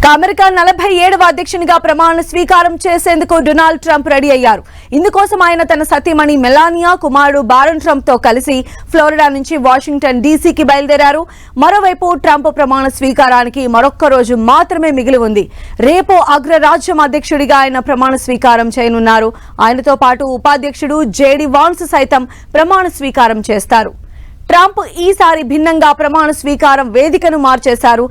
America 47వ అధ్యక్షునిగా ప్రమాణ స్వీకారం చేసేందుకు డొనాల్డ్ ట్రంప్ రెడీ అయ్యారు. ఇందుకోసం ఆయన తన సతీమణి మెలానియా, కుమారుడు బారన్ ట్రంప్ తో కలిసి ఫ్లోరిడా నుంచి వాషింగ్టన్ డీసీకి బయలుదేరారు. మరోవైపు ట్రంప్ ప్రమాణ స్వీకారానికి మరొక్క రోజు మాత్రమే మిగిలి ఉంది. రేపు అగ్రరాజ్యం అధ్యక్షుడిగా ఆయన ప్రమాణ స్వీకారం చేయనున్నారు. ఆయనతో పాటు ఉపాధ్యక్షుడు జేడీ వాన్స్ సైతం ప్రమాణ స్వీకారం చేస్తారు. ట్రంప్ ఈసారి భిన్నంగా ప్రమాణ స్వీకారం వేదికను మార్చేశారు.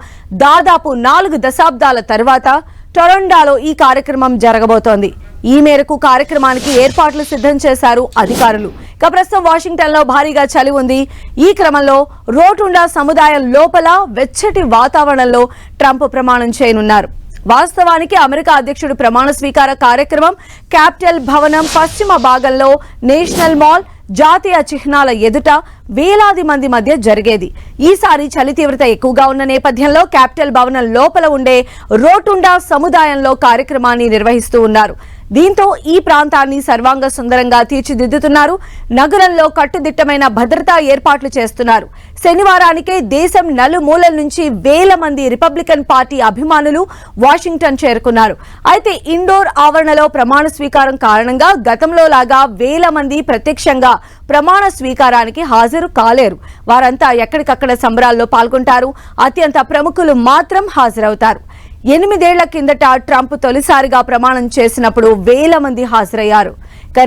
దాదాపు 4 దశాబ్దాల తర్వాత టొరంటోలో ఈ కార్యక్రమం జరగబోతోంది. ఈ మేరకు కార్యక్రమానికి ఏర్పాట్లు సిద్ధం చేశారు అధికారులు. ఇక ప్రస్తుతం వాషింగ్టన్ లో భారీగా చలి ఉంది. ఈ క్రమంలో రోటుండా సముదాయం లోపల వెచ్చటి వాతావరణంలో ట్రంప్ ప్రమాణం చేయనున్నారు. వాస్తవానికి అమెరికా అధ్యక్షుడు ప్రమాణ స్వీకార కార్యక్రమం క్యాపిటల్ భవనం పశ్చిమ భాగంలో నేషనల్ మాల్ జాతీయ చిహ్నాల ఎదుట వేలాది మంది మధ్య జరిగేది. ఈసారి చలి తీవ్రత ఎక్కువగా ఉన్న నేపథ్యంలో క్యాపిటల్ భవనం లోపల ఉండే రోటుండా సముదాయంలో కార్యక్రమాన్ని నిర్వహిస్తూ ఉన్నారు. దీంతో ఈ ప్రాంతాన్ని సర్వాంగ సుందరంగా తీర్చిదిద్దుతున్నారు. నగరంలో కట్టుదిట్టమైన భద్రతా ఏర్పాట్లు చేస్తున్నారు. శనివారానికే దేశం నలుమూలల నుంచి వేల మంది రిపబ్లికన్ పార్టీ అభిమానులు వాషింగ్టన్ చేరుకున్నారు. అయితే ఇండోర్ ఆవరణలో ప్రమాణ స్వీకారం కారణంగా గతంలో లాగా వేల మంది ప్రత్యక్షంగా ప్రమాణ స్వీకారానికి హాజరు కాలేరు. వారంతా ఎక్కడికక్కడ సంబరాల్లో పాల్గొంటారు. అత్యంత ప్రముఖులు మాత్రం హాజరవుతారు. 8 ఏళ్ల కిందట ట్రంప్ తొలిసారిగా ప్రమాణం చేసినప్పుడు వేల మంది హాజరయ్యారు.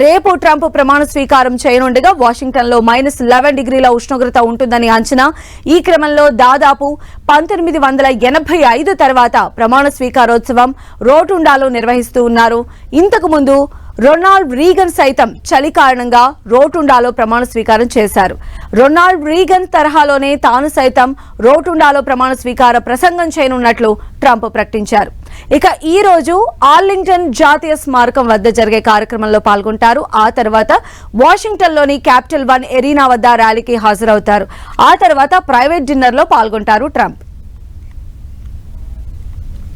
రేపు ట్రంప్ ప్రమాణ స్వీకారం చేయనుండగా వాషింగ్టన్ లో -11 డిగ్రీల ఉష్ణోగ్రత ఉంటుందని అంచనా. ఈ క్రమంలో దాదాపు 1985 తర్వాత ప్రమాణ స్వీకారోత్సవం రోటుండాలో నిర్వహిస్తూ ఉన్నారు. ఇంతకు ముందు రొనాల్డ్ రీగన్ సైతం చలి కారణంగా రోటుండాలో ప్రమాణ స్వీకారం చేశారు. రొనాల్డ్ రీగన్ తరహాలోనే తాను సైతం రోటుండాలో ప్రమాణ స్వీకార ప్రసంగం చేయనున్నట్లు ట్రంప్ ప్రకటించారు. ఇక ఈ రోజు ఆర్లింగ్టన్ జాతీయ స్మారకం వద్ద జరిగే కార్యక్రమంలో పాల్గొంటారు. ఆ తర్వాత వాషింగ్టన్ లోని క్యాపిటల్ 1 ఎరీనా వద్ద ర్యాలీకి హాజరవుతారు. ఆ తర్వాత ప్రైవేట్ డిన్నర్ లో పాల్గొంటారు ట్రంప్.